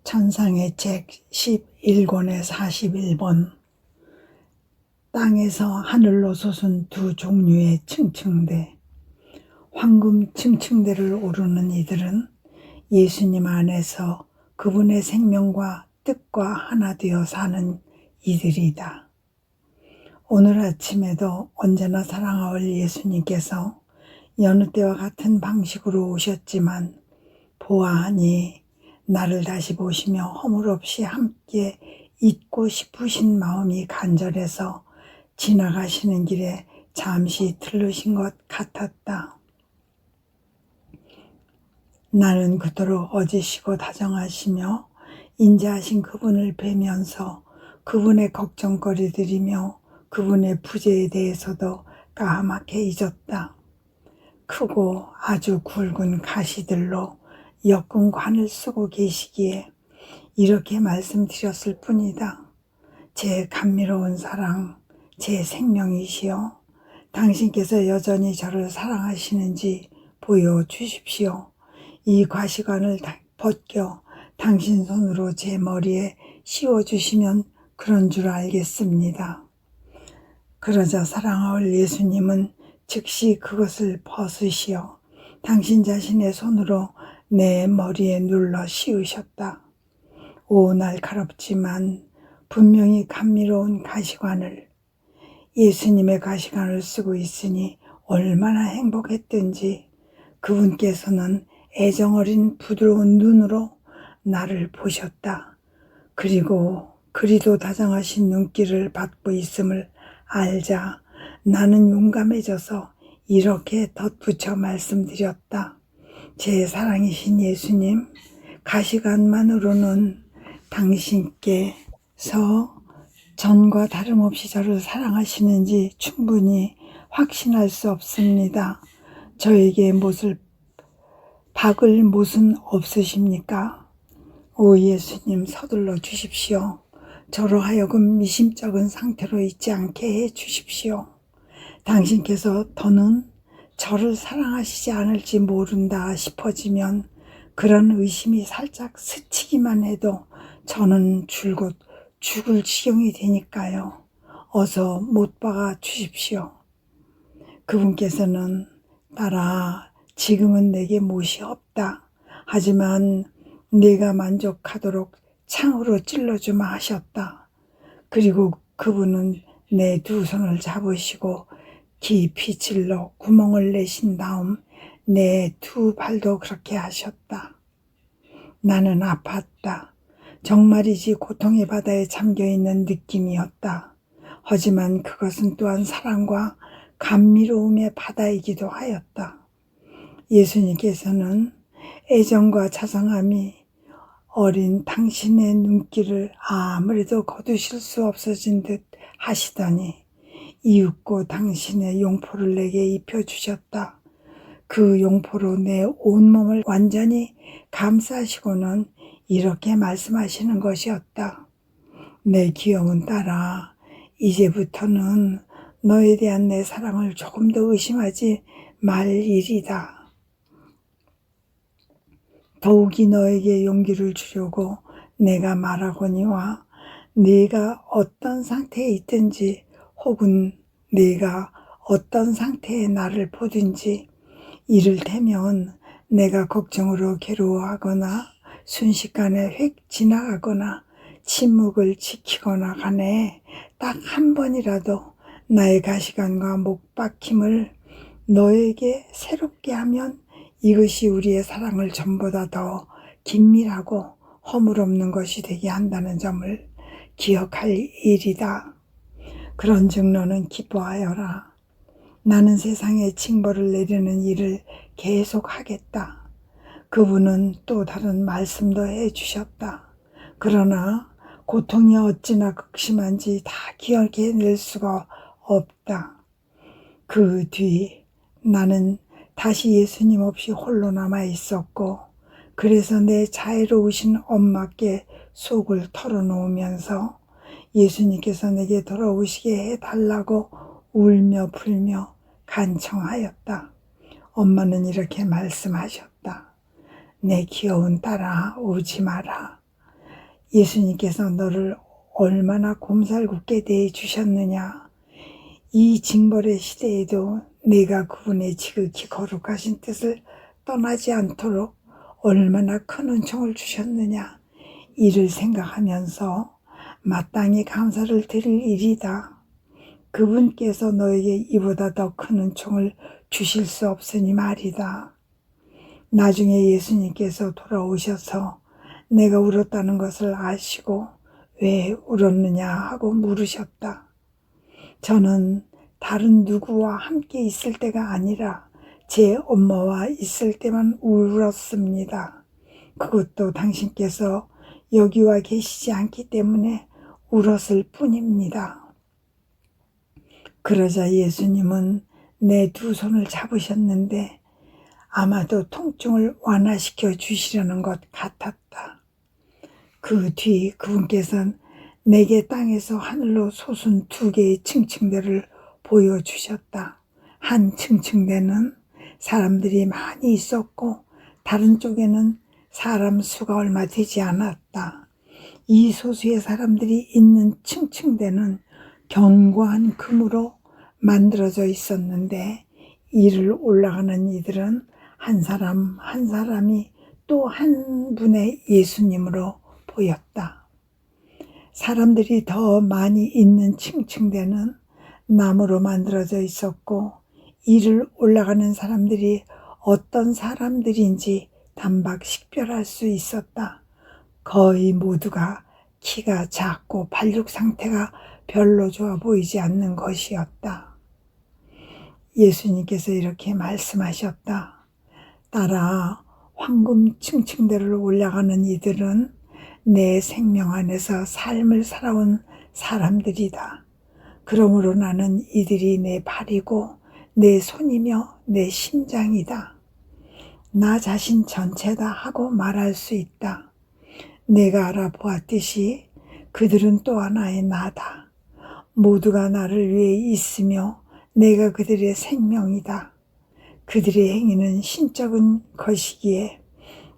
천상의 책 11권의 41번. 땅에서 하늘로 솟은 두 종류의 층층대. 황금 층층대를 오르는 이들은 예수님 안에서 그분의 생명과 뜻과 하나 되어 사는 이들이다. 오늘 아침에도 언제나 사랑하올 예수님께서 여느 때와 같은 방식으로 오셨지만 보아하니 나를 다시 보시며 허물없이 함께 있고 싶으신 마음이 간절해서 지나가시는 길에 잠시 들르신 것 같았다. 나는 그토록 어지시고 다정하시며 인자하신 그분을 뵈면서 그분의 걱정거리들이며 그분의 부재에 대해서도 까맣게 잊었다. 크고 아주 굵은 가시들로 엮은 관을 쓰고 계시기에 이렇게 말씀드렸을 뿐이다. 제 감미로운 사랑, 제 생명이시여, 당신께서 여전히 저를 사랑하시는지 보여주십시오. 이 과시관을 벗겨 당신 손으로 제 머리에 씌워주시면 그런 줄 알겠습니다. 그러자 사랑하올 예수님은 즉시 그것을 벗으시어 당신 자신의 손으로 내 머리에 눌러 씌우셨다. 오, 날카롭지만 분명히 감미로운 가시관을, 예수님의 가시관을 쓰고 있으니 얼마나 행복했든지 그분께서는 애정어린 부드러운 눈으로 나를 보셨다. 그리고 그리도 다정하신 눈길을 받고 있음을 알자 나는 용감해져서 이렇게 덧붙여 말씀드렸다. 제 사랑이신 예수님, 가시관만으로는 당신께서 전과 다름없이 저를 사랑하시는지 충분히 확신할 수 없습니다. 저에게 박을 못은 없으십니까? 오 예수님, 서둘러 주십시오. 저로 하여금 미심쩍은 상태로 있지 않게 해 주십시오. 당신께서 더는 저를 사랑하시지 않을지 모른다 싶어지면 그런 의심이 살짝 스치기만 해도 저는 줄곧 죽을 지경이 되니까요. 어서 못 박아 주십시오. 그분께서는 딸아, 지금은 내게 못이 없다. 하지만 네가 만족하도록 창으로 찔러주마 하셨다. 그리고 그분은 내 두 손을 잡으시고 깊이 찔러 구멍을 내신 다음 내 두 발도 그렇게 하셨다. 나는 아팠다. 정말이지 고통의 바다에 잠겨있는 느낌이었다. 하지만 그것은 또한 사랑과 감미로움의 바다이기도 하였다. 예수님께서는 애정과 자상함이 어린 당신의 눈길을 아무래도 거두실 수 없어진 듯 하시더니 이윽고 당신의 용포를 내게 입혀주셨다. 그 용포로 내 온몸을 완전히 감싸시고는 이렇게 말씀하시는 것이었다. 내 귀여운 딸아, 이제부터는 너에 대한 내 사랑을 조금 더 의심하지 말 일이다. 더욱이 너에게 용기를 주려고 내가 말하거니와 네가 어떤 상태에 있든지 혹은 네가 어떤 상태의 나를 보든지 이를테면 내가 걱정으로 괴로워하거나 순식간에 휙 지나가거나 침묵을 지키거나 간에 딱 한 번이라도 나의 가시관과 목박힘을 너에게 새롭게 하면 이것이 우리의 사랑을 전보다 더 긴밀하고 허물없는 것이 되게 한다는 점을 기억할 일이다. 그런즉 너는 기뻐하여라. 나는 세상에 징벌을 내리는 일을 계속하겠다. 그분은 또 다른 말씀도 해주셨다. 그러나 고통이 어찌나 극심한지 다 기억해낼 수가 없다. 그 뒤 나는 다시 예수님 없이 홀로 남아 있었고, 그래서 내 자애로우신 엄마께 속을 털어놓으면서 예수님께서 내게 돌아오시게 해달라고 울며 불며 간청하였다. 엄마는 이렇게 말씀하셨다. 내 귀여운 딸아, 울지 마라. 예수님께서 너를 얼마나 곰살궂게 대해주셨느냐. 이 징벌의 시대에도 내가 그분의 지극히 거룩하신 뜻을 떠나지 않도록 얼마나 큰 은총을 주셨느냐. 이를 생각하면서 마땅히 감사를 드릴 일이다. 그분께서 너에게 이보다 더 큰 은총을 주실 수 없으니 말이다. 나중에 예수님께서 돌아오셔서 내가 울었다는 것을 아시고 왜 울었느냐 하고 물으셨다. 저는 다른 누구와 함께 있을 때가 아니라 제 엄마와 있을 때만 울었습니다. 그것도 당신께서 여기와 계시지 않기 때문에 울었을 뿐입니다. 그러자 예수님은 내 두 손을 잡으셨는데 아마도 통증을 완화시켜 주시려는 것 같았다. 그 뒤 그분께서는 내게 땅에서 하늘로 솟은 두 개의 층층대를 보여주셨다. 한 층층대는 사람들이 많이 있었고 다른 쪽에는 사람 수가 얼마 되지 않았다. 이 소수의 사람들이 있는 층층대는 견고한 금으로 만들어져 있었는데 이를 올라가는 이들은 한 사람 한 사람이 또 한 분의 예수님으로 보였다. 사람들이 더 많이 있는 층층대는 나무로 만들어져 있었고 이를 올라가는 사람들이 어떤 사람들인지 단박 식별할 수 있었다. 거의 모두가 키가 작고 발육 상태가 별로 좋아 보이지 않는 것이었다. 예수님께서 이렇게 말씀하셨다. 따라 황금 층층대를 올라가는 이들은 내 생명 안에서 삶을 살아온 사람들이다. 그러므로 나는 이들이 내 발이고 내 손이며 내 심장이다. 나 자신 전체다 하고 말할 수 있다. 내가 알아보았듯이 그들은 또 하나의 나다. 모두가 나를 위해 있으며 내가 그들의 생명이다. 그들의 행위는 신적인 것이기에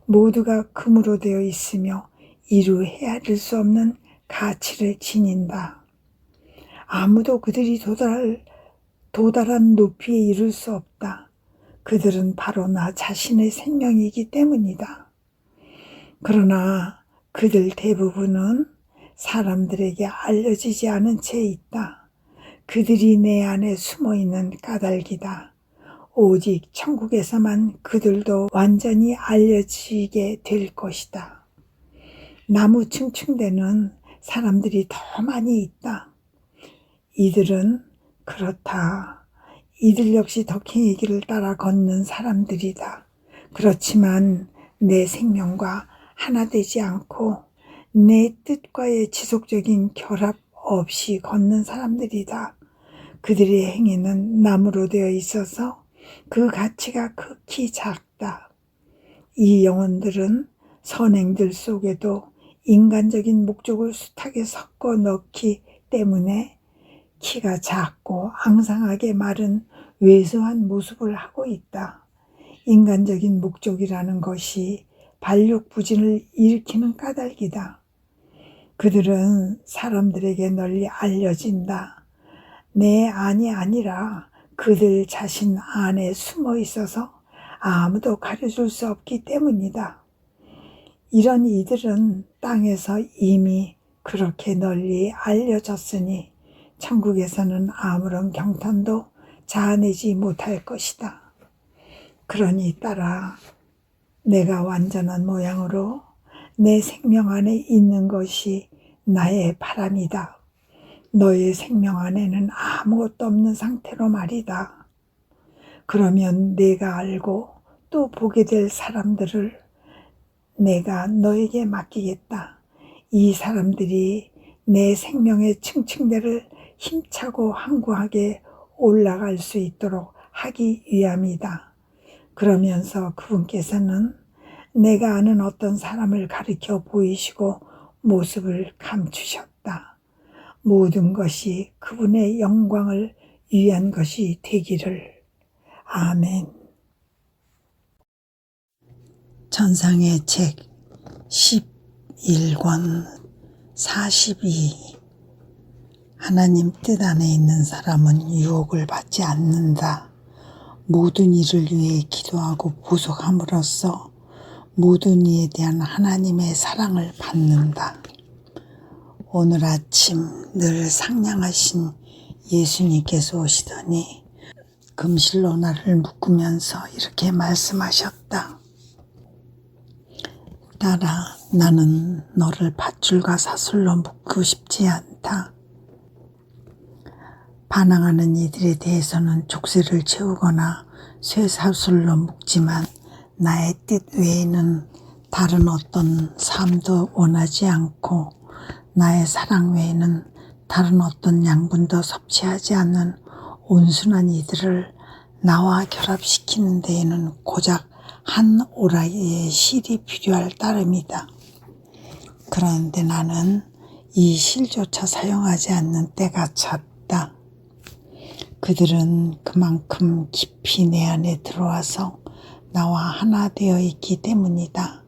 모두가 금으로 되어 있으며 이루 헤아릴 수 없는 가치를 지닌다. 아무도 그들이 도달한 높이에 이를 수 없다. 그들은 바로 나 자신의 생명이기 때문이다. 그러나 그들 대부분은 사람들에게 알려지지 않은 채 있다. 그들이 내 안에 숨어있는 까닭이다. 오직 천국에서만 그들도 완전히 알려지게 될 것이다. 나무 층층대는 사람들이 더 많이 있다. 이들은 그렇다. 이들 역시 덕행의 길을 따라 걷는 사람들이다. 그렇지만 내 생명과 하나 되지 않고 내 뜻과의 지속적인 결합 없이 걷는 사람들이다. 그들의 행위는 나무로 되어 있어서 그 가치가 극히 작다. 이 영혼들은 선행들 속에도 인간적인 목적을 숱하게 섞어 넣기 때문에 키가 작고 앙상하게 마른 왜소한 모습을 하고 있다. 인간적인 목적이라는 것이 발육부진을 일으키는 까닭이다. 그들은 사람들에게 널리 알려진다. 내 안이 아니라 그들 자신 안에 숨어 있어서 아무도 가려줄 수 없기 때문이다. 이런 이들은 땅에서 이미 그렇게 널리 알려졌으니 천국에서는 아무런 경탄도 자아내지 못할 것이다. 그러니 따라 내가 완전한 모양으로 내 생명 안에 있는 것이 나의 바람이다. 너의 생명 안에는 아무것도 없는 상태로 말이다. 그러면 내가 알고 또 보게 될 사람들을 내가 너에게 맡기겠다. 이 사람들이 내 생명의 층층대를 힘차고 항구하게 올라갈 수 있도록 하기 위함이다. 그러면서 그분께서는 내가 아는 어떤 사람을 가리켜 보이시고 모습을 감추셨다. 모든 것이 그분의 영광을 위한 것이 되기를. 아멘. 천상의 책 11권 42. 하나님 뜻 안에 있는 사람은 유혹을 받지 않는다. 모든 일을 위해 기도하고 보속함으로써 모든 이에 대한 하나님의 사랑을 받는다. 오늘 아침 늘 상냥하신 예수님께서 오시더니 금실로 나를 묶으면서 이렇게 말씀하셨다. 딸아, 나는 너를 밧줄과 사슬로 묶고 싶지 않다. 반항하는 이들에 대해서는 족쇄를 채우거나 쇠사슬로 묶지만 나의 뜻 외에는 다른 어떤 삶도 원하지 않고 나의 사랑 외에는 다른 어떤 양분도 섭취하지 않는 온순한 이들을 나와 결합시키는 데에는 고작 한 오라기의 실이 필요할 따름이다. 그런데 나는 이 실조차 사용하지 않는 때가 찼다. 그들은 그만큼 깊이 내 안에 들어와서 나와 하나 되어 있기 때문이다.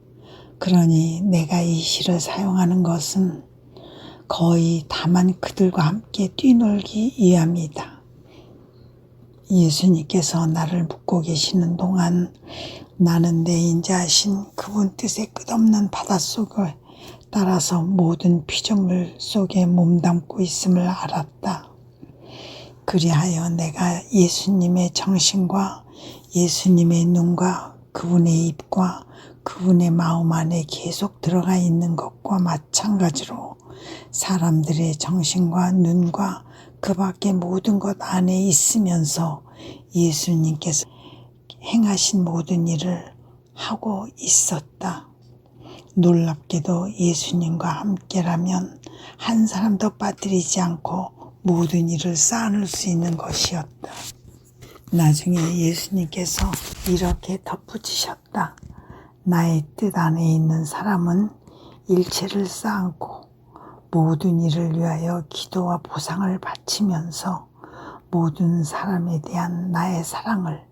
그러니 내가 이 실을 사용하는 것은 거의 다만 그들과 함께 뛰놀기 위함이다. 예수님께서 나를 묶고 계시는 동안 나는 내 인자하신 그분 뜻의 끝없는 바닷속을 따라서 모든 피조물 속에 몸담고 있음을 알았다. 그리하여 내가 예수님의 정신과 예수님의 눈과 그분의 입과 그분의 마음 안에 계속 들어가 있는 것과 마찬가지로 사람들의 정신과 눈과 그 밖의 모든 것 안에 있으면서 예수님께서 행하신 모든 일을 하고 있었다. 놀랍게도 예수님과 함께라면 한 사람도 빠뜨리지 않고 모든 일을 쌓아놓을 수 있는 것이었다. 나중에 예수님께서 이렇게 덧붙이셨다. 나의 뜻 안에 있는 사람은 일체를 쌓고 모든 일을 위하여 기도와 보상을 바치면서 모든 사람에 대한 나의 사랑을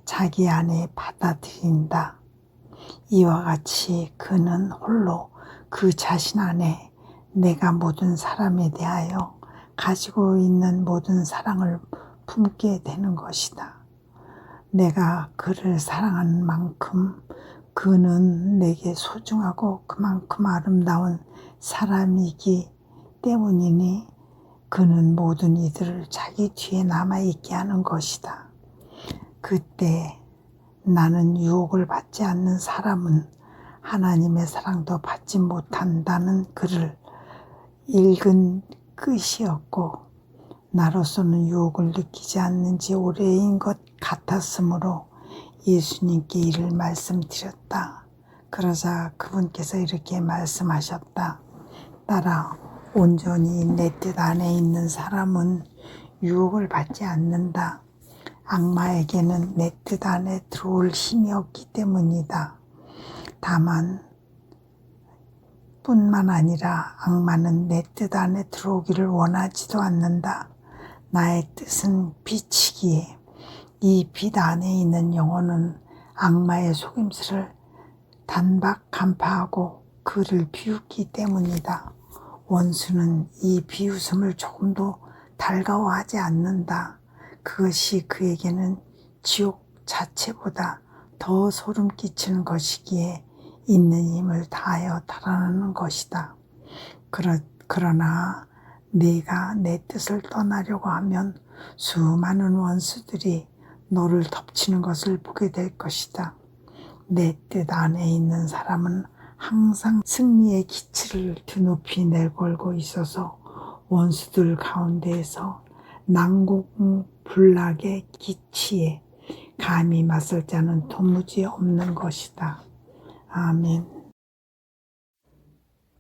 자기 안에 받아들인다. 이와 같이 그는 홀로 그 자신 안에 내가 모든 사람에 대하여 가지고 있는 모든 사랑을 품게 되는 것이다. 내가 그를 사랑하는 만큼 그는 내게 소중하고 그만큼 아름다운 사람이기 때문이니 그는 모든 이들을 자기 뒤에 남아있게 하는 것이다. 그때 나는 유혹을 받지 않는 사람은 하나님의 사랑도 받지 못한다는 글을 읽은 끝이었고 나로서는 유혹을 느끼지 않는 지 오래인 것 같았으므로 예수님께 이를 말씀드렸다. 그러자 그분께서 이렇게 말씀하셨다. 딸아, 온전히 내 뜻 안에 있는 사람은 유혹을 받지 않는다. 악마에게는 내 뜻 안에 들어올 힘이 없기 때문이다. 다만 뿐만 아니라 악마는 내 뜻 안에 들어오기를 원하지도 않는다. 나의 뜻은 빛이기에 이 빛 안에 있는 영혼은 악마의 속임수를 단박 간파하고 그를 비웃기 때문이다. 원수는 이 비웃음을 조금도 달가워하지 않는다. 그것이 그에게는 지옥 자체보다 더 소름 끼치는 것이기에 있는 힘을 다하여 달아나는 것이다. 그러나 네가 내 뜻을 떠나려고 하면 수많은 원수들이 너를 덮치는 것을 보게 될 것이다. 내 뜻 안에 있는 사람은 항상 승리의 기치를 드높이 내걸고 있어서 원수들 가운데에서 난공불락의 기치에 감히 맞설 자는 도무지 없는 것이다. 아멘.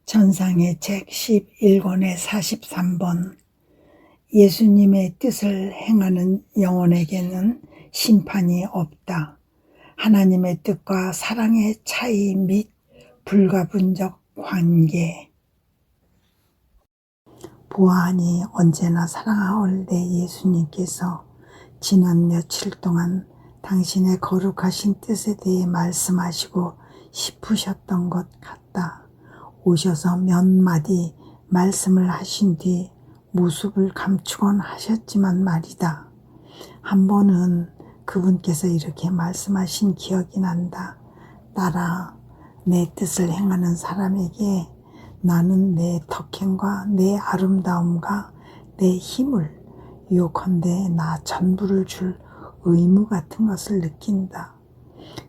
전상의 책 11권의 43번. 예수님의 뜻을 행하는 영혼에게는 심판이 없다. 하나님의 뜻과 사랑의 차이 및 불가분적 관계. 보아하니 언제나 사랑하올 내 예수님께서 지난 며칠 동안 당신의 거룩하신 뜻에 대해 말씀하시고 싶으셨던 것 같다. 오셔서 몇 마디 말씀을 하신 뒤 모습을 감추곤 하셨지만 말이다. 한 번은 그분께서 이렇게 말씀하신 기억이 난다. 딸아, 내 뜻을 행하는 사람에게 나는 내 덕행과 내 아름다움과 내 힘을 유혹한데 나 전부를 줄 의무 같은 것을 느낀다.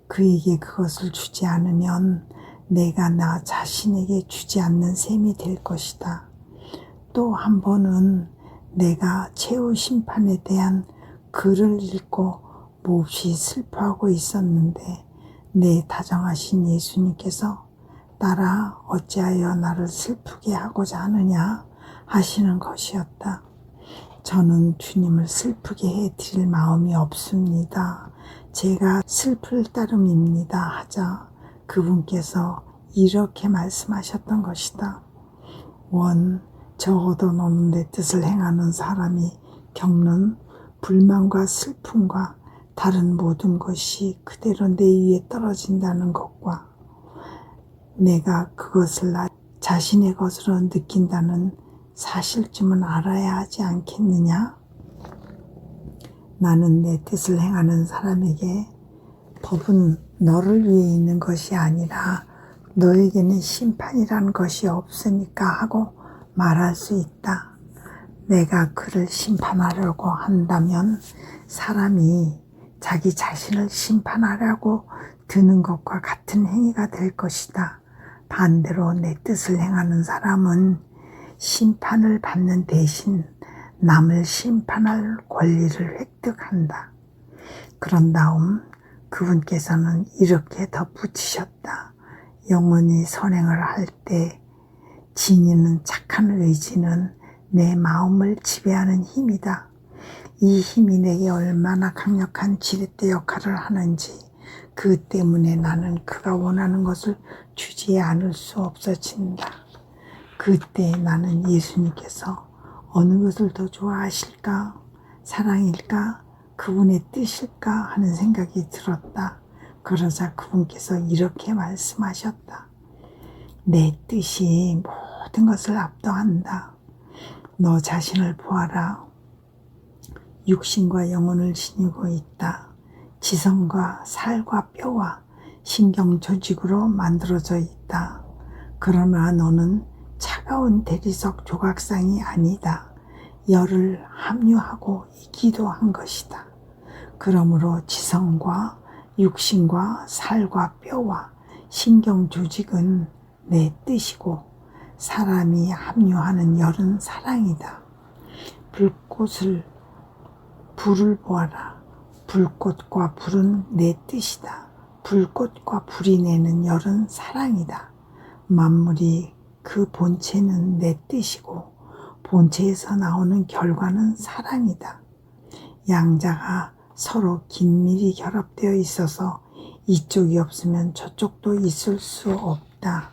그에게 그것을 주지 않으면 내가 나 자신에게 주지 않는 셈이 될 것이다. 또 한 번은 내가 최후 심판에 대한 글을 읽고 몹시 슬퍼하고 있었는데 내 다정하신 예수님께서 딸아 어찌하여 나를 슬프게 하고자 하느냐 하시는 것이었다. 저는 주님을 슬프게 해드릴 마음이 없습니다. 제가 슬플 따름입니다 하자 그분께서 이렇게 말씀하셨던 것이다. 적어도 너는 내 뜻을 행하는 사람이 겪는 불만과 슬픔과 다른 모든 것이 그대로 내 위에 떨어진다는 것과 내가 그것을 나 자신의 것으로 느낀다는 사실쯤은 알아야 하지 않겠느냐? 나는 내 뜻을 행하는 사람에게 법은 너를 위해 있는 것이 아니라 너에게는 심판이라는 것이 없으니까 하고 말할 수 있다. 내가 그를 심판하려고 한다면 사람이 자기 자신을 심판하려고 드는 것과 같은 행위가 될 것이다. 반대로 내 뜻을 행하는 사람은 심판을 받는 대신 남을 심판할 권리를 획득한다. 그런 다음 그분께서는 이렇게 덧붙이셨다. 영원히 선행을 할 때 지니는 착한 의지는 내 마음을 지배하는 힘이다. 이 힘이 내게 얼마나 강력한 지렛대 역할을 하는지 그 때문에 나는 그가 원하는 것을 주지 않을 수 없어진다. 그때 나는 예수님께서 어느 것을 더 좋아하실까? 사랑일까? 그분의 뜻일까? 하는 생각이 들었다. 그러자 그분께서 이렇게 말씀하셨다. 내 뜻이 모든 것을 압도한다. 너 자신을 보아라. 육신과 영혼을 지니고 있다. 지성과 살과 뼈와 신경 조직으로 만들어져 있다. 그러나 너는 차가운 대리석 조각상이 아니다. 열을 함유하고 있기도 한 것이다. 그러므로 지성과 육신과 살과 뼈와 신경 조직은 내 뜻이고 사람이 함유하는 열은 사랑이다. 불을 보아라. 불꽃과 불은 내 뜻이다. 불꽃과 불이 내는 열은 사랑이다. 만물이 그 본체는 내 뜻이고 본체에서 나오는 결과는 사랑이다. 양자가 서로 긴밀히 결합되어 있어서 이쪽이 없으면 저쪽도 있을 수 없다.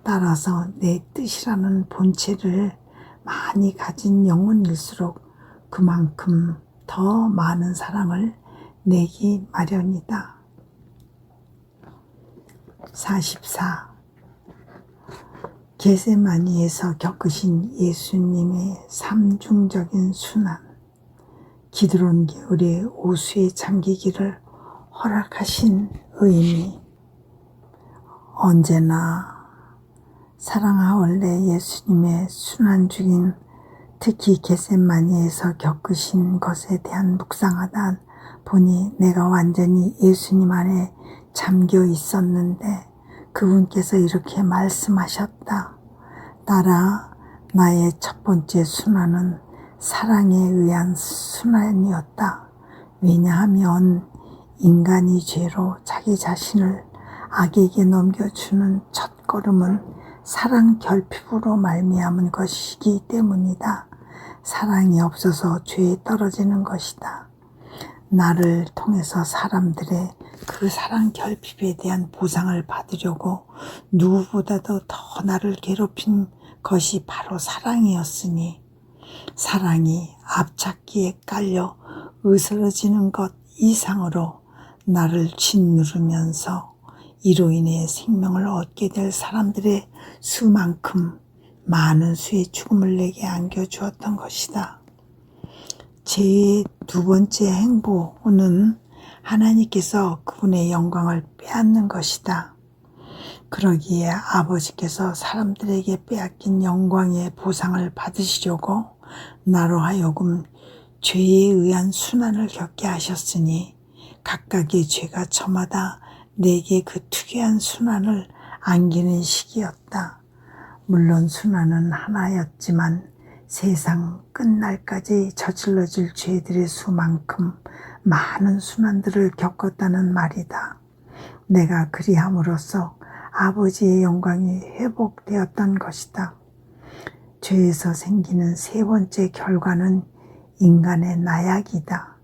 따라서 내 뜻이라는 본체를 많이 가진 영혼일수록 그만큼 더 많은 사랑을 내기 마련이다. 44. 겟세마니에서 겪으신 예수님의 삼중적인 순환, 기드론 겨울의 오수에 잠기기를 허락하신 의미. 언제나 사랑하올래 예수님의 순환 중인 특히 겟세마니에서 겪으신 것에 대한 묵상하다 보니 내가 완전히 예수님 안에 잠겨 있었는데 그분께서 이렇게 말씀하셨다. 딸아, 나의 첫 번째 순환은 사랑에 의한 순환이었다. 왜냐하면 인간이 죄로 자기 자신을 악에게 넘겨주는 첫 걸음은 사랑 결핍으로 말미암은 것이기 때문이다. 사랑이 없어서 죄에 떨어지는 것이다. 나를 통해서 사람들의 그 사랑 결핍에 대한 보상을 받으려고 누구보다도 더 나를 괴롭힌 것이 바로 사랑이었으니 사랑이 앞잡기에 깔려 으스러지는 것 이상으로 나를 짓누르면서 이로 인해 생명을 얻게 될 사람들의 수만큼 많은 수의 죽음을 내게 안겨주었던 것이다. 죄의 두 번째 행보는 하나님께서 그분의 영광을 빼앗는 것이다. 그러기에 아버지께서 사람들에게 빼앗긴 영광의 보상을 받으시려고 나로 하여금 죄에 의한 순환을 겪게 하셨으니 각각의 죄가 저마다 내게 그 특이한 순환을 안기는 시기였다. 물론 순환은 하나였지만 세상 끝날까지 저질러질 죄들의 수만큼 많은 순환들을 겪었다는 말이다. 내가 그리함으로써 아버지의 영광이 회복되었던 것이다. 죄에서 생기는 세 번째 결과는 인간의 나약이다.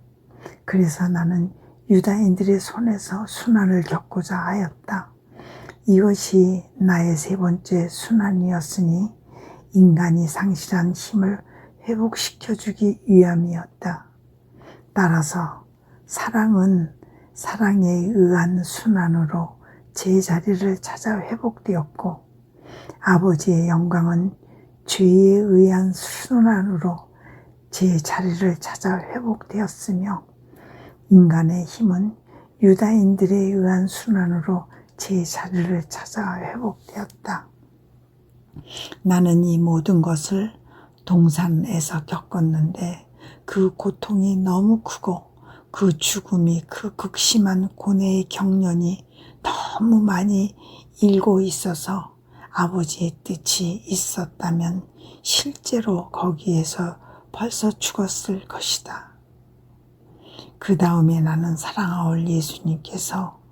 그래서 나는 유다인들의 손에서 순환을 겪고자 하였다. 이것이 나의 세 번째 순환이었으니 인간이 상실한 힘을 회복시켜주기 위함이었다. 따라서 사랑은 사랑에 의한 순환으로 제 자리를 찾아 회복되었고, 아버지의 영광은 죄에 의한 순환으로 제 자리를 찾아 회복되었으며, 인간의 힘은 유다인들에 의한 순환으로 제 자리를 찾아 회복되었다. 나는 이 모든 것을 동산에서 겪었는데 그 고통이 너무 크고 그 죽음이, 그 극심한 고뇌의 경련이 너무 많이 일고 있어서 아버지의 뜻이 있었다면 실제로 거기에서 벌써 죽었을 것이다. 그 다음에 나는 사랑하올 예수님께서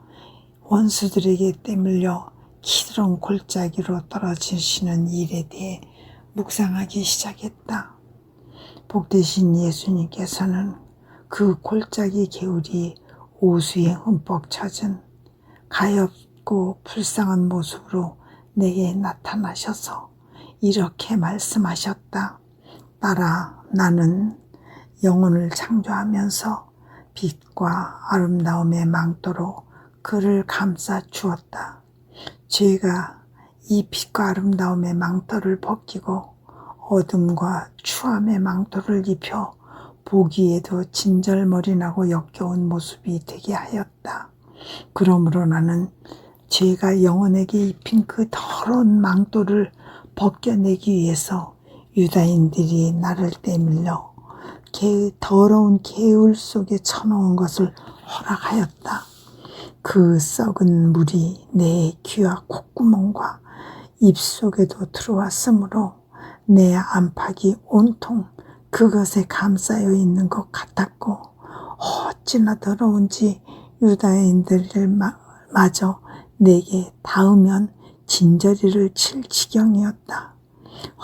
원수들에게 떼물려 기드론 골짜기로 떨어지시는 일에 대해 묵상하기 시작했다. 복되신 예수님께서는 그 골짜기 개울이 오수에 흠뻑 젖은 가엾고 불쌍한 모습으로 내게 나타나셔서 이렇게 말씀하셨다. 딸아, 나는 영혼을 창조하면서 빛과 아름다움의 망토로 그를 감싸 주었다. 죄가 이 빛과 아름다움의 망토를 벗기고 어둠과 추함의 망토를 입혀 보기에도 진절머리나고 역겨운 모습이 되게 하였다. 그러므로 나는 죄가 영혼에게 입힌 그 더러운 망토를 벗겨내기 위해서 유다인들이 나를 떼밀려 더러운 개울 속에 쳐놓은 것을 허락하였다. 그 썩은 물이 내 귀와 콧구멍과 입속에도 들어왔으므로 내 안팎이 온통 그것에 감싸여 있는 것 같았고, 어찌나 더러운지 유다인들마저 내게 닿으면 진저리를 칠 지경이었다.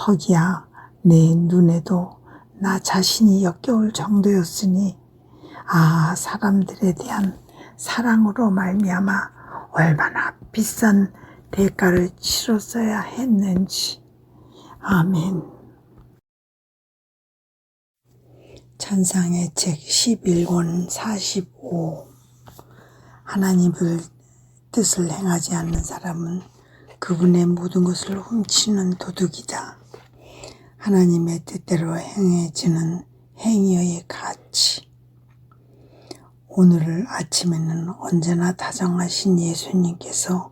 허기야, 내 눈에도 나 자신이 역겨울 정도였으니, 사람들에 대한 사랑으로 말미암아 얼마나 비싼 대가를 치렀어야 했는지. 아멘. 찬상의 책 11권 45. 하나님의 뜻을 행하지 않는 사람은 그분의 모든 것을 훔치는 도둑이다. 하나님의 뜻대로 행해지는 행위의 가치. 오늘 아침에는 언제나 다정하신 예수님께서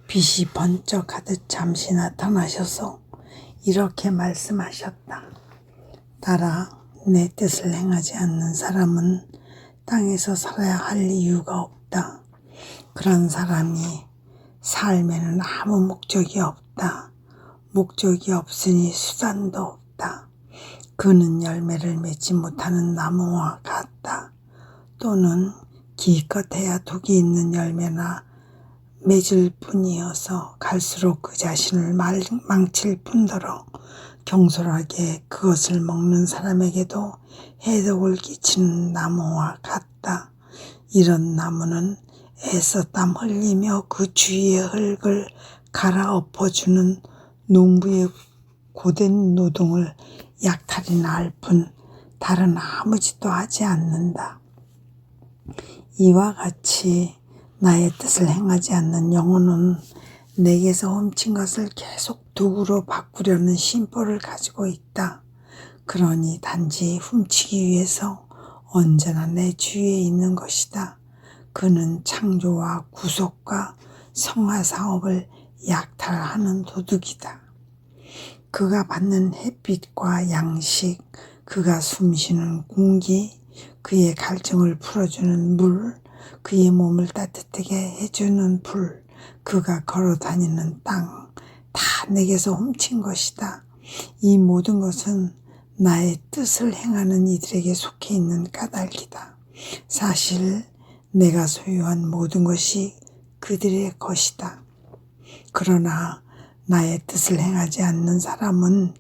빛이 번쩍하듯 잠시 나타나셔서 이렇게 말씀하셨다. 딸아, 내 뜻을 행하지 않는 사람은 땅에서 살아야 할 이유가 없다. 그런 사람이 삶에는 아무 목적이 없다. 목적이 없으니 수단도 없다. 그는 열매를 맺지 못하는 나무와 같다. 또는 기껏해야 독이 있는 열매나 맺을 뿐이어서 갈수록 그 자신을 망칠 뿐더러 경솔하게 그것을 먹는 사람에게도 해독을 끼치는 나무와 같다. 이런 나무는 애써 땀 흘리며 그 주위의 흙을 갈아엎어주는 농부의 고된 노동을 약탈이나 할 뿐 다른 아무 짓도 하지 않는다. 이와 같이 나의 뜻을 행하지 않는 영혼은 내게서 훔친 것을 계속 도구로 바꾸려는 심보를 가지고 있다. 그러니 단지 훔치기 위해서 언제나 내 주위에 있는 것이다. 그는 창조와 구속과 성화 사업을 약탈하는 도둑이다. 그가 받는 햇빛과 양식, 그가 숨쉬는 공기, 그의 갈증을 풀어주는 물, 그의 몸을 따뜻하게 해주는 불, 그가 걸어다니는 땅, 다 내게서 훔친 것이다. 이 모든 것은 나의 뜻을 행하는 이들에게 속해 있는 까닭이다. 사실 내가 소유한 모든 것이 그들의 것이다. 그러나 나의 뜻을 행하지 않는 사람은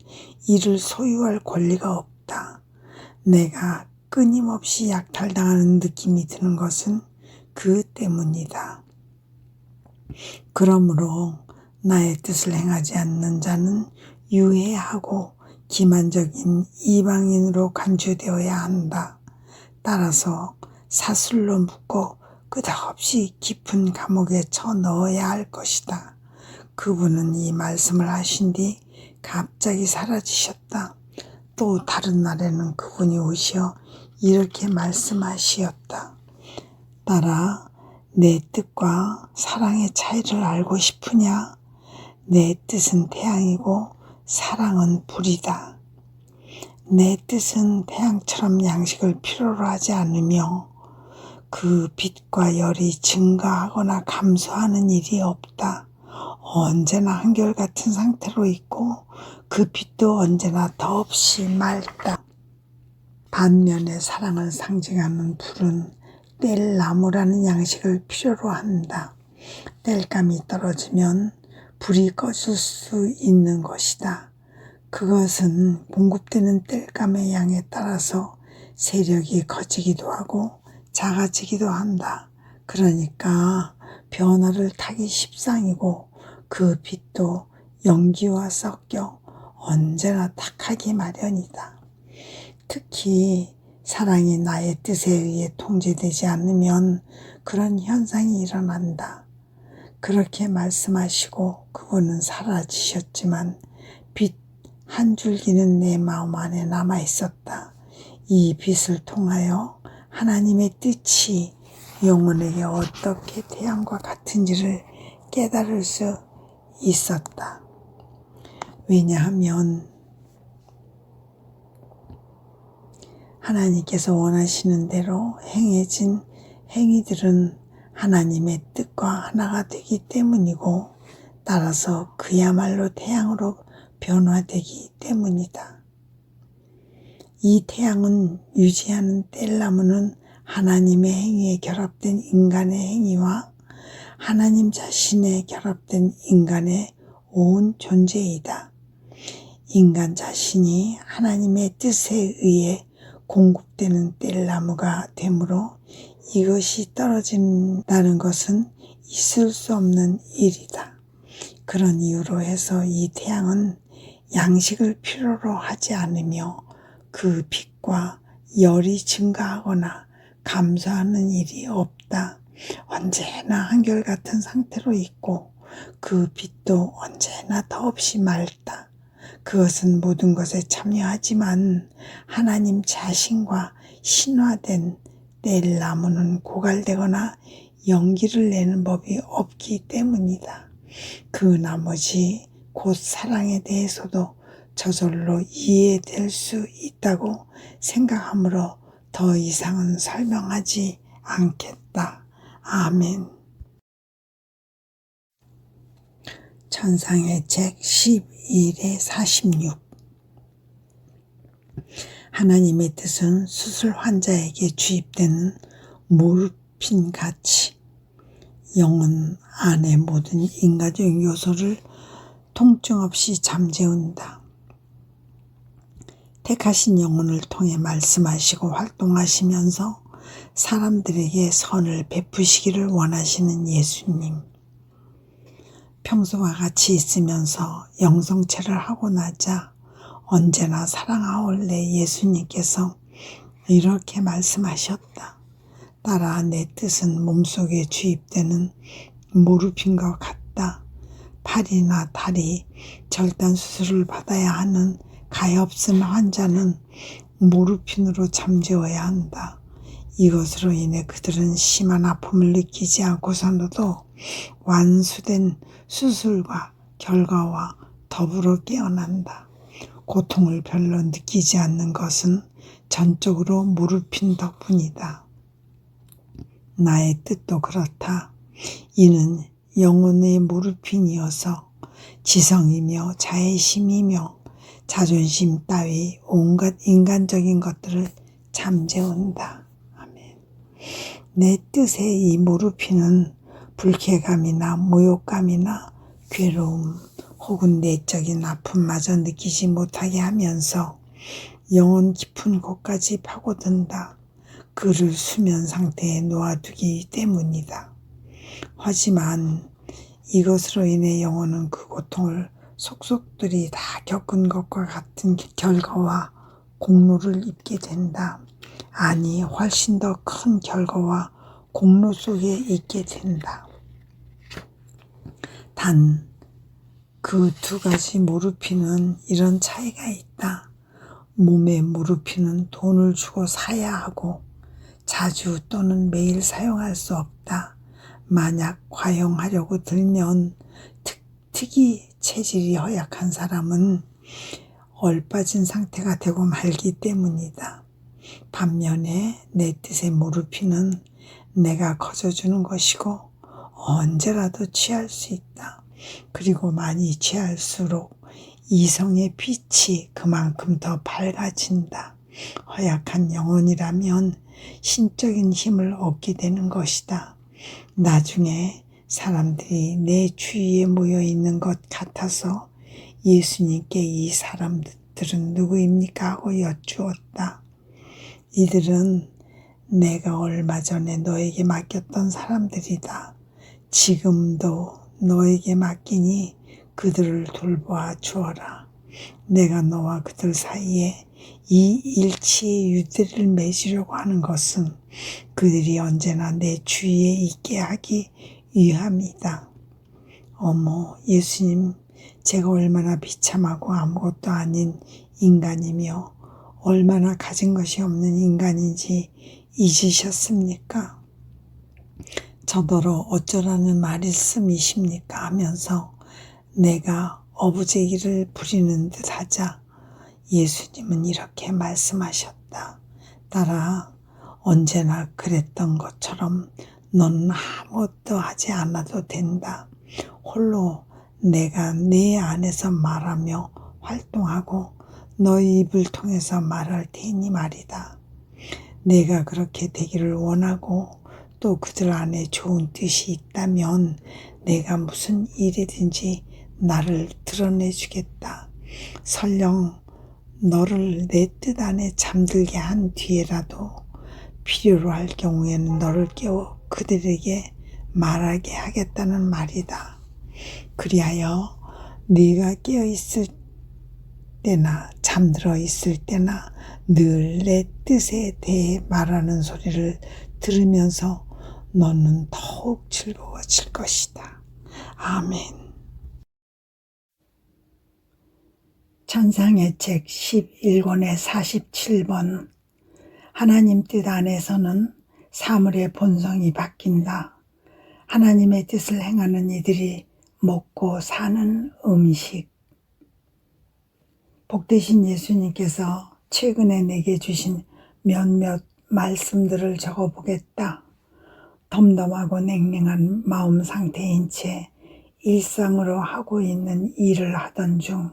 이를 소유할 권리가 없다. 내가 끊임없이 약탈당하는 느낌이 드는 것은 그 때문이다. 그러므로 나의 뜻을 행하지 않는 자는 유해하고 기만적인 이방인으로 간주되어야 한다. 따라서 사슬로 묶어 끝없이 깊은 감옥에 쳐 넣어야 할 것이다. 그분은 이 말씀을 하신 뒤 갑자기 사라지셨다. 또 다른 날에는 그분이 오시어 이렇게 말씀하시었다. 딸아, 내 뜻과 사랑의 차이를 알고 싶으냐? 내 뜻은 태양이고 사랑은 불이다. 내 뜻은 태양처럼 양식을 필요로 하지 않으며 그 빛과 열이 증가하거나 감소하는 일이 없다. 언제나 한결같은 상태로 있고 그 빛도 언제나 더없이 맑다. 반면에 사랑을 상징하는 불은 뗄나무라는 양식을 필요로 한다. 뗄감이 떨어지면 불이 꺼질 수 있는 것이다. 그것은 공급되는 뗄감의 양에 따라서 세력이 커지기도 하고 작아지기도 한다. 그러니까 변화를 타기 십상이고 그 빛도 연기와 섞여 언제나 탁하기 마련이다. 특히 사랑이 나의 뜻에 의해 통제되지 않으면 그런 현상이 일어난다. 그렇게 말씀하시고 그분은 사라지셨지만 빛 한 줄기는 내 마음 안에 남아 있었다. 이 빛을 통하여 하나님의 뜻이 영혼에게 어떻게 태양과 같은지를 깨달을 수 있었다. 왜냐하면 하나님께서 원하시는 대로 행해진 행위들은 하나님의 뜻과 하나가 되기 때문이고 따라서 그야말로 태양으로 변화되기 때문이다. 이 태양은 유지하는 뗄나무는 하나님의 행위에 결합된 인간의 행위와 하나님 자신에 결합된 인간의 온 존재이다. 인간 자신이 하나님의 뜻에 의해 공급되는 뗄나무가 되므로 이것이 떨어진다는 것은 있을 수 없는 일이다. 그런 이유로 해서 이 태양은 양식을 필요로 하지 않으며 그 빛과 열이 증가하거나 감소하는 일이 없다. 언제나 한결같은 상태로 있고 그 빛도 언제나 더없이 맑다. 그것은 모든 것에 참여하지만 하나님 자신과 신화된 뗄나무는 고갈되거나 연기를 내는 법이 없기 때문이다. 그 나머지 곧 사랑에 대해서도 저절로 이해될 수 있다고 생각하므로 더 이상은 설명하지 않겠다. 아멘. 천상의 책 12일에 46. 하나님의 뜻은 수술 환자에게 주입되는 모르핀같이 영혼 안의 모든 인간적 요소를 통증 없이 잠재운다. 택하신 영혼을 통해 말씀하시고 활동하시면서 사람들에게 선을 베푸시기를 원하시는 예수님. 평소와 같이 있으면서 영성체를 하고 나자 언제나 사랑하올래 예수님께서 이렇게 말씀하셨다. 딸아, 내 뜻은 몸속에 주입되는 모르핀과 같다. 팔이나 다리 절단 수술을 받아야 하는 가엾은 환자는 모르핀으로 잠재워야 한다. 이것으로 인해 그들은 심한 아픔을 느끼지 않고서도 완수된 수술과 결과와 더불어 깨어난다. 고통을 별로 느끼지 않는 것은 전적으로 모르핀 덕분이다. 나의 뜻도 그렇다. 이는 영혼의 모르핀이어서 지성이며 자애심이며 자존심 따위 온갖 인간적인 것들을 잠재운다. 아멘. 내 뜻의 이 모르핀은 불쾌감이나 모욕감이나 괴로움 혹은 내적인 아픔마저 느끼지 못하게 하면서 영혼 깊은 곳까지 파고든다. 그를 수면 상태에 놓아두기 때문이다. 하지만 이것으로 인해 영혼은 그 고통을 속속들이 다 겪은 것과 같은 결과와 공로를 입게 된다. 아니, 훨씬 더 큰 결과와 공로 속에 있게 된다. 단, 그 두 가지 모르핀은 이런 차이가 있다. 몸의 모르핀은 돈을 주고 사야 하고 자주 또는 매일 사용할 수 없다. 만약 과용하려고 들면 특히 체질이 허약한 사람은 얼빠진 상태가 되고 말기 때문이다. 반면에 내 뜻의 모르핀은 내가 거저주는 것이고 언제라도 취할 수 있다. 그리고 많이 취할수록 이성의 빛이 그만큼 더 밝아진다. 허약한 영혼이라면 신적인 힘을 얻게 되는 것이다. 나중에 사람들이 내 주위에 모여 있는 것 같아서 예수님께 이 사람들은 누구입니까? 하고 여쭈었다. 이들은 내가 얼마 전에 너에게 맡겼던 사람들이다. 지금도 너에게 맡기니 그들을 돌보아 주어라. 내가 너와 그들 사이에 이 일치의 유대를 맺으려고 하는 것은 그들이 언제나 내 주위에 있게 하기 위함이다. 어머, 예수님, 제가 얼마나 비참하고 아무것도 아닌 인간이며 얼마나 가진 것이 없는 인간인지 잊으셨습니까? 저더러 어쩌라는 말씀이십니까? 하면서 내가 어부제기를 부리는 듯 하자 예수님은 이렇게 말씀하셨다. 딸아, 언제나 그랬던 것처럼 너는 아무것도 하지 않아도 된다. 홀로 내가 내 안에서 말하며 활동하고 너의 입을 통해서 말할 테니 말이다. 내가 그렇게 되기를 원하고 또 그들 안에 좋은 뜻이 있다면 내가 무슨 일이든지 나를 드러내주겠다. 설령 너를 내 뜻 안에 잠들게 한 뒤에라도 필요로 할 경우에는 너를 깨워 그들에게 말하게 하겠다는 말이다. 그리하여 네가 깨어있을 때나 잠들어 있을 때나 늘 내 뜻에 대해 말하는 소리를 들으면서 너는 더욱 즐거워질 것이다. 아멘. 천상의 책 11권의 47번. 하나님 뜻 안에서는 사물의 본성이 바뀐다. 하나님의 뜻을 행하는 이들이 먹고 사는 음식. 복되신 예수님께서 최근에 내게 주신 몇몇 말씀들을 적어보겠다. 덤덤하고 냉랭한 마음 상태인 채 일상으로 하고 있는 일을 하던 중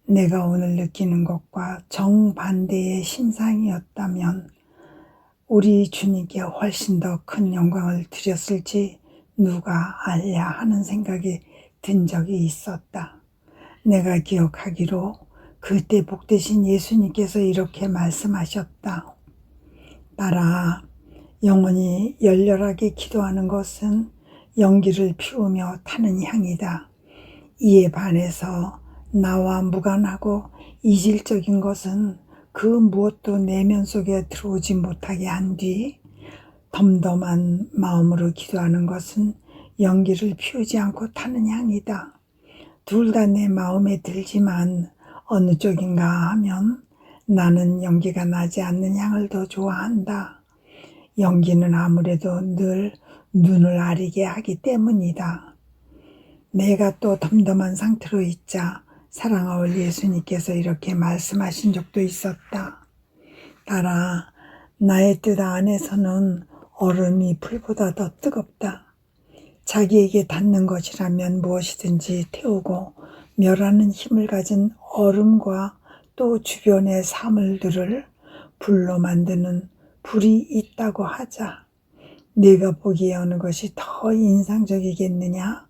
내가 오늘 느끼는 것과 정반대의 신상이었다면 우리 주님께 훨씬 더 큰 영광을 드렸을지 누가 알랴 하는 생각이 든 적이 있었다. 내가 기억하기로 그때 복되신 예수님께서 이렇게 말씀하셨다. 딸아, 영원히 열렬하게 기도하는 것은 연기를 피우며 타는 향이다. 이에 반해서 나와 무관하고 이질적인 것은 그 무엇도 내면 속에 들어오지 못하게 한 뒤 덤덤한 마음으로 기도하는 것은 연기를 피우지 않고 타는 향이다. 둘 다 내 마음에 들지만 어느 쪽인가 하면 나는 연기가 나지 않는 향을 더 좋아한다. 연기는 아무래도 늘 눈을 아리게 하기 때문이다. 내가 또 덤덤한 상태로 있자 사랑하올 예수님께서 이렇게 말씀하신 적도 있었다. 딸아, 나의 뜻 안에서는 얼음이 불보다 더 뜨겁다. 자기에게 닿는 것이라면 무엇이든지 태우고 멸하는 힘을 가진 얼음과 또 주변의 사물들을 불로 만드는 불이 있다고 하자. 네가 보기에 어느 것이 더 인상적이겠느냐?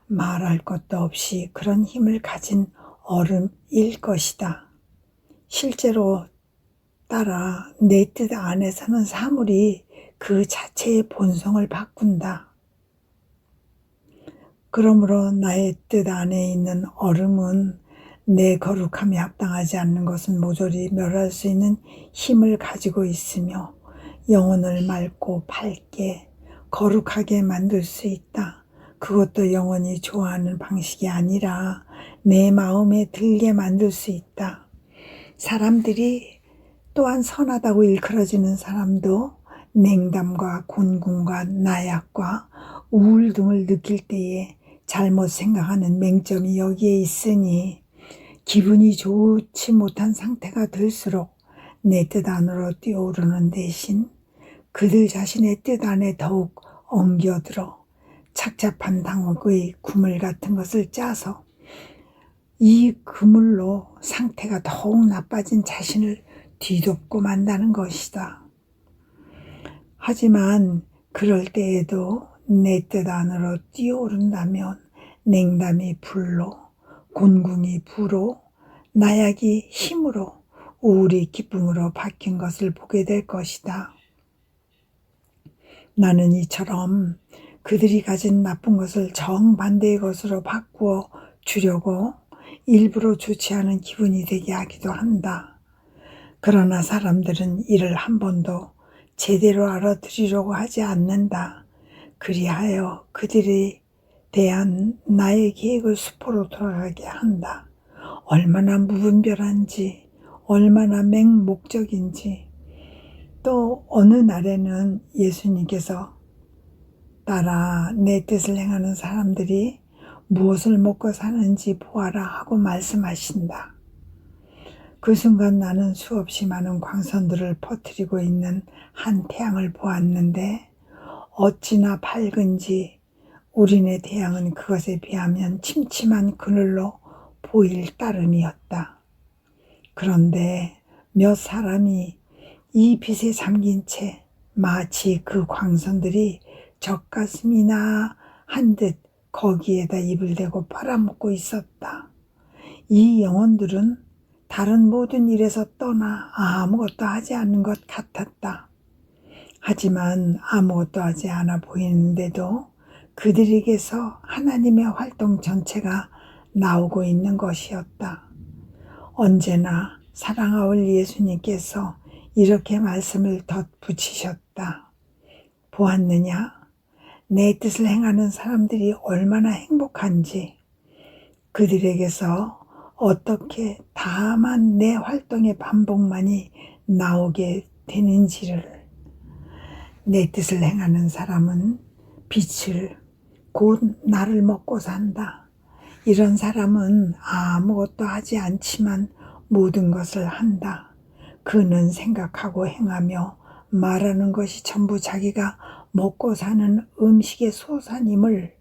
말할 것도 없이 그런 힘을 가진 얼음일 것이다. 실제로 따라 내 뜻 안에서는 사물이 그 자체의 본성을 바꾼다. 그러므로 나의 뜻 안에 있는 얼음은 내 거룩함에 합당하지 않는 것은 모조리 멸할 수 있는 힘을 가지고 있으며 영혼을 맑고 밝게 거룩하게 만들 수 있다. 그것도 영혼이 좋아하는 방식이 아니라 내 마음에 들게 만들 수 있다. 사람들이 또한 선하다고 일컬어지는 사람도 냉담과 곤궁과 나약과 우울 등을 느낄 때에 잘못 생각하는 맹점이 여기에 있으니 기분이 좋지 못한 상태가 될수록 내 뜻 안으로 뛰어오르는 대신 그들 자신의 뜻 안에 더욱 엉겨들어 착잡한 당혹의 구물 같은 것을 짜서 이 그물로 상태가 더욱 나빠진 자신을 뒤덮고 만다는 것이다. 하지만 그럴 때에도 내 뜻 안으로 뛰어오른다면 냉담이 불로, 곤궁이 부로, 나약이 힘으로, 우울이 기쁨으로 바뀐 것을 보게 될 것이다. 나는 이처럼 그들이 가진 나쁜 것을 정반대의 것으로 바꾸어 주려고 일부러 좋지 않은 기분이 되게 하기도 한다. 그러나 사람들은 이를 한 번도 제대로 알아들이려고 하지 않는다. 그리하여 그들에 대한 나의 계획을 수포로 돌아가게 한다. 얼마나 무분별한지, 얼마나 맹목적인지. 또 어느 날에는 예수님께서 따라 내 뜻을 행하는 사람들이 무엇을 먹고 사는지 보아라 하고 말씀하신다. 그 순간 나는 수없이 많은 광선들을 퍼뜨리고 있는 한 태양을 보았는데 어찌나 밝은지 우리네 태양은 그것에 비하면 침침한 그늘로 보일 따름이었다. 그런데 몇 사람이 이 빛에 잠긴 채 마치 그 광선들이 젖가슴이나 한 듯 거기에다 입을 대고 팔아먹고 있었다. 이 영혼들은 다른 모든 일에서 떠나 아무것도 하지 않는 것 같았다. 하지만 아무것도 하지 않아 보이는데도 그들에게서 하나님의 활동 전체가 나오고 있는 것이었다. 언제나 사랑하올 예수님께서 이렇게 말씀을 덧붙이셨다. 보았느냐? 내 뜻을 행하는 사람들이 얼마나 행복한지, 그들에게서 어떻게 다만 내 활동의 반복만이 나오게 되는지를. 내 뜻을 행하는 사람은 빛을 곧 나를 먹고 산다. 이런 사람은 아무것도 하지 않지만 모든 것을 한다. 그는 생각하고 행하며 말하는 것이 전부 자기가 먹고 사는 음식의 소산임을,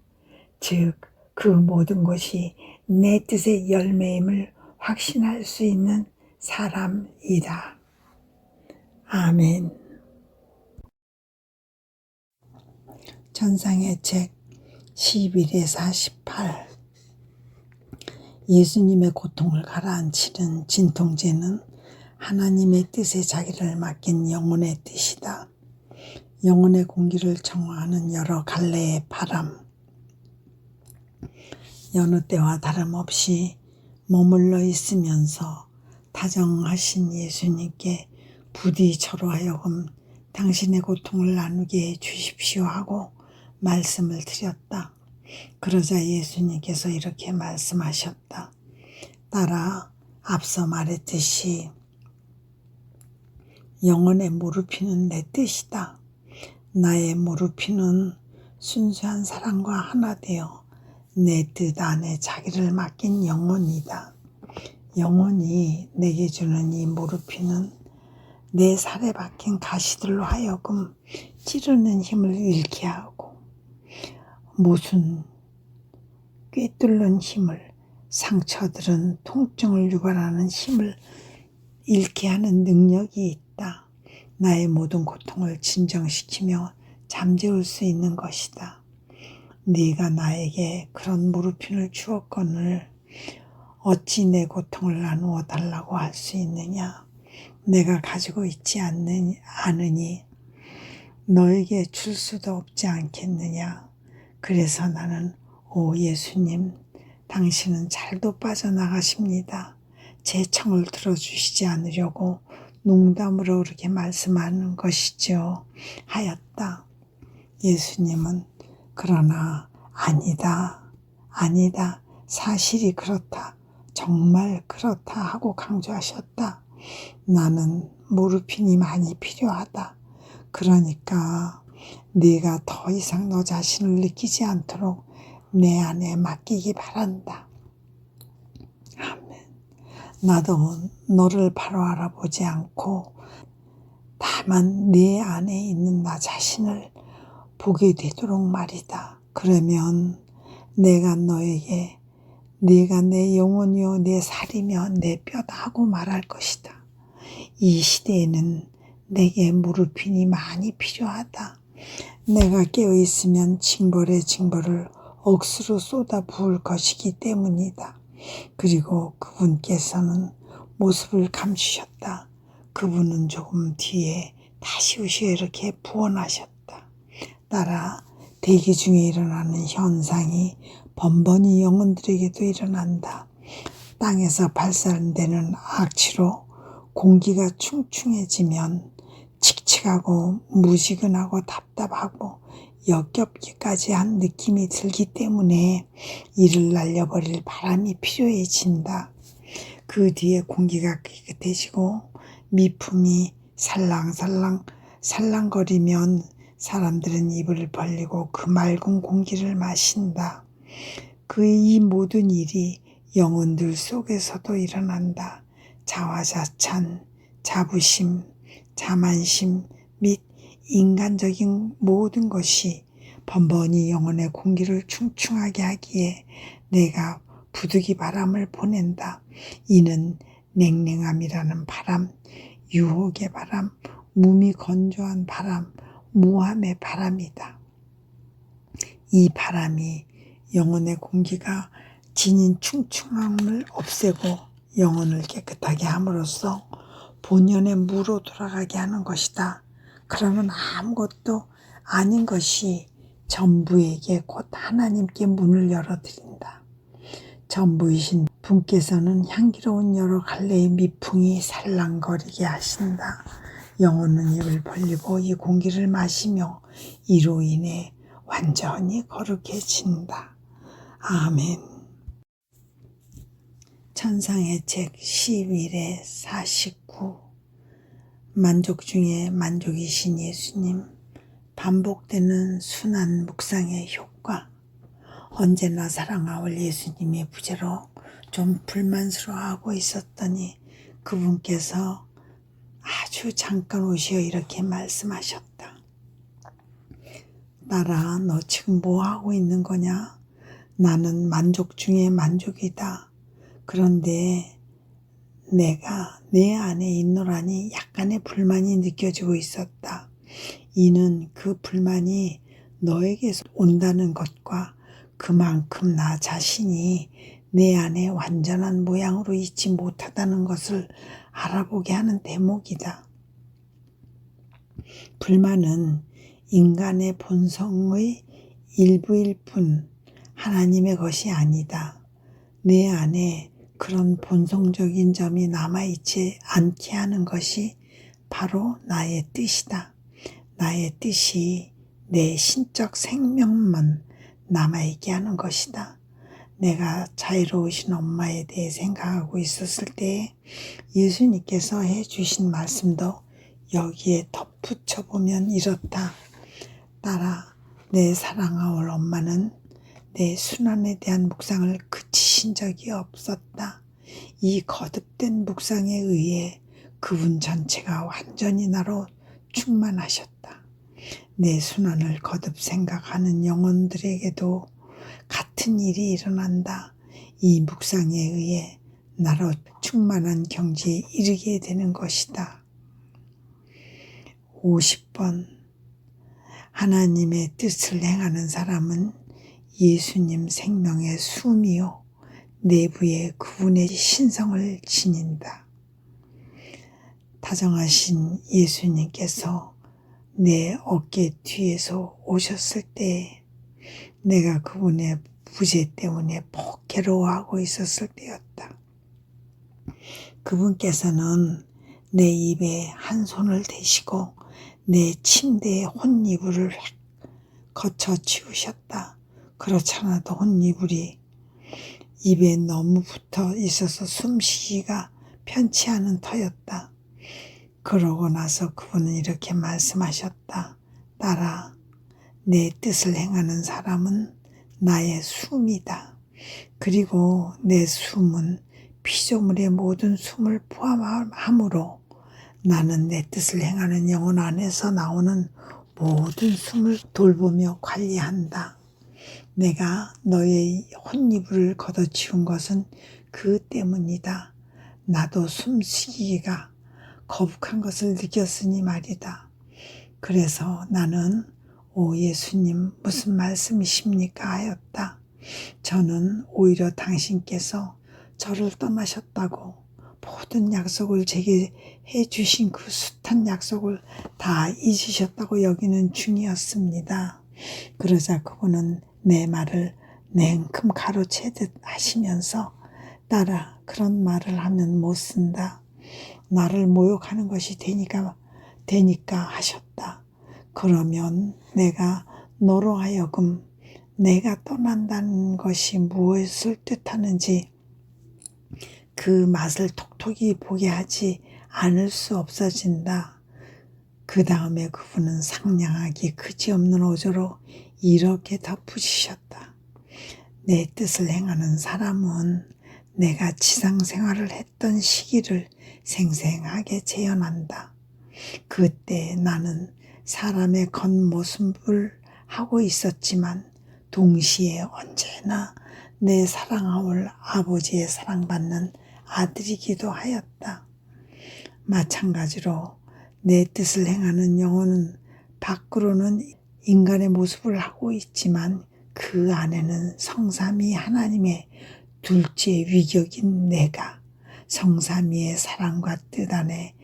즉 그 모든 것이 내 뜻의 열매임을 확신할 수 있는 사람이다. 아멘. 전상의 책 11-48. 예수님의 고통을 가라앉히는 진통제는 하나님의 뜻에 자기를 맡긴 영혼의 뜻이다. 영혼의 공기를 정화하는 여러 갈래의 바람. 여느 때와 다름없이 머물러 있으면서 다정하신 예수님께 부디 저로 하여금 당신의 고통을 나누게 해 주십시오 하고 말씀을 드렸다. 그러자 예수님께서 이렇게 말씀하셨다. 딸아, 앞서 말했듯이 영혼의 무릎피는 내 뜻이다. 나의 무릎피는 순수한 사랑과 하나 되어 내 뜻 안에 자기를 맡긴 영혼이다. 영혼이 내게 주는 이 무릎피는 내 살에 박힌 가시들로 하여금 찌르는 힘을 잃게 하고 못은 꿰뚫는 힘을, 상처들은 통증을 유발하는 힘을 잃게 하는 능력이 있다. 나의 모든 고통을 진정시키며 잠재울 수 있는 것이다. 네가 나에게 그런 무릎핀을 주었거늘 어찌 내 고통을 나누어 달라고 할 수 있느냐. 내가 가지고 있지 않으니 너에게 줄 수도 없지 않겠느냐. 그래서 나는 오 예수님, 당신은 잘도 빠져나가십니다. 제 청을 들어주시지 않으려고 농담으로 그렇게 말씀하는 것이죠. 하였다. 예수님은 그러나 아니다, 사실이 그렇다, 정말 그렇다 하고 강조하셨다. 나는 무릎핀이 많이 필요하다. 그러니까 네가 더 이상 너 자신을 느끼지 않도록 내 안에 맡기기 바란다. 아멘. 나도 너를 바로 알아보지 않고 다만 내 안에 있는 나 자신을 보게 되도록 말이다. 그러면 내가 너에게 네가 내 영혼이요 내 살이며 내 뼈다 하고 말할 것이다. 이 시대에는 내게 무릎핀이 많이 필요하다. 내가 깨어있으면 징벌의 징벌을 억수로 쏟아 부을 것이기 때문이다. 그리고 그분께서는 모습을 감추셨다. 그분은 조금 뒤에 다시 오시어 이렇게 부원하셨다. 따라 대기 중에 일어나는 현상이 번번이 영혼들에게도 일어난다. 땅에서 발산되는 악취로 공기가 충충해지면 칙칙하고 무지근하고 답답하고 역겹기까지 한 느낌이 들기 때문에 이를 날려버릴 바람이 필요해진다. 그 뒤에 공기가 깨끗해지고 미풍이 살랑살랑 살랑거리면 사람들은 입을 벌리고 그 맑은 공기를 마신다. 그 이 모든 일이 영혼들 속에서도 일어난다. 자화자찬, 자부심, 자만심 및 인간적인 모든 것이 번번이 영혼의 공기를 충충하게 하기에 내가 부득이 바람을 보낸다. 이는 냉랭함이라는 바람, 유혹의 바람, 몸이 건조한 바람, 무함의 바람이다. 이 바람이 영혼의 공기가 지닌 충충함을 없애고 영혼을 깨끗하게 함으로써 본연의 무로 돌아가게 하는 것이다. 그러면 아무것도 아닌 것이 전부에게 곧 하나님께 문을 열어드린다. 전부이신 분께서는 향기로운 여러 갈래의 미풍이 살랑거리게 하신다. 영혼은 입을 벌리고 이 공기를 마시며 이로 인해 완전히 거룩해진다. 아멘. 천상의 책 11의 49. 만족 중에 만족이신 예수님, 반복되는 순한 묵상의 효과. 언제나 사랑하올 예수님의 부재로 좀 불만스러워하고 있었더니 그분께서 아주 잠깐 오시어 이렇게 말씀하셨다. 딸아, 너 지금 뭐 하고 있는 거냐? 나는 만족 중에 만족이다. 그런데 내가 내 안에 있노라니 약간의 불만이 느껴지고 있었다. 이는 그 불만이 너에게서 온다는 것과 그만큼 나 자신이 내 안에 완전한 모양으로 있지 못하다는 것을 알아보게 하는 대목이다. 불만은 인간의 본성의 일부일 뿐 하나님의 것이 아니다. 내 안에 그런 본성적인 점이 남아있지 않게 하는 것이 바로 나의 뜻이다. 나의 뜻이 내 신적 생명만 남아있게 하는 것이다. 내가 자유로우신 엄마에 대해 생각하고 있었을 때 예수님께서 해주신 말씀도 여기에 덧붙여 보면 이렇다. 딸아, 내 사랑하올 엄마는 내 순환에 대한 묵상을 그치신 적이 없었다. 이 거듭된 묵상에 의해 그분 전체가 완전히 나로 충만하셨다. 내 순환을 거듭 생각하는 영혼들에게도 같은 일이 일어난다. 이 묵상에 의해 나로 충만한 경지에 이르게 되는 것이다. 50번 하나님의 뜻을 행하는 사람은 예수님 생명의 숨이요 내부에 그분의 신성을 지닌다. 다정하신 예수님께서 내 어깨 뒤에서 오셨을 때 내가 그분의 부재 때문에 괴로워하고 있었을 때였다. 그분께서는 내 입에 한 손을 대시고 내 침대의 혼이불을 획 거쳐 치우셨다. 그렇지 않아도 혼이불이 입에 너무 붙어 있어서 숨쉬기가 편치 않은 터였다. 그러고 나서 그분은 이렇게 말씀하셨다. 딸아, 내 뜻을 행하는 사람은 나의 숨이다. 그리고 내 숨은 피조물의 모든 숨을 포함하므로 나는 내 뜻을 행하는 영혼 안에서 나오는 모든 숨을 돌보며 관리한다. 내가 너의 혼이불을 걷어치운 것은 그 때문이다. 나도 숨쉬기가 거북한 것을 느꼈으니 말이다. 그래서 나는 오 예수님 무슨 말씀이십니까 하였다. 저는 오히려 당신께서 저를 떠나셨다고 모든 약속을 제게 해주신 그 숱한 약속을 다 잊으셨다고 여기는 중이었습니다. 그러자 그분은 내 말을 냉큼 가로채듯 하시면서 딸아, 그런 말을 하면 못 쓴다. 나를 모욕하는 것이 되니까 하셨다. 그러면 내가 너로 하여금 내가 떠난다는 것이 무엇을 뜻하는지 그 맛을 톡톡히 보게 하지 않을 수 없어진다. 그 다음에 그분은 상냥하기 그지없는 어조로 이렇게 덧붙이셨다. 내 뜻을 행하는 사람은 내가 지상생활을 했던 시기를 생생하게 재현한다. 그때 나는 사람의 겉모습을 하고 있었지만 동시에 언제나 내 사랑하올 아버지의 사랑받는 아들이기도 하였다. 마찬가지로 내 뜻을 행하는 영혼은 밖으로는 인간의 모습을 하고 있지만 그 안에는 성삼위 하나님의 둘째 위격인 내가 성삼위의 사랑과 뜻 안에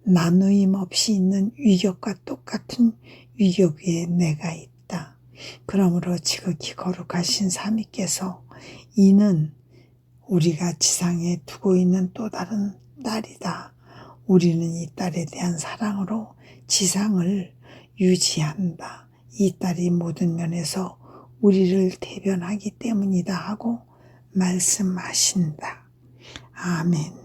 나누임 없이 있는 위격과 똑같은 위격 위에 내가 있다. 그러므로 지극히 거룩하신 삼위께서 이는 우리가 지상에 두고 있는 또 다른 딸이다. 우리는 이 딸에 대한 사랑으로 지상을 유지한다. 이 딸이 모든 면에서 우리를 대변하기 때문이다 하고 말씀하신다. 아멘.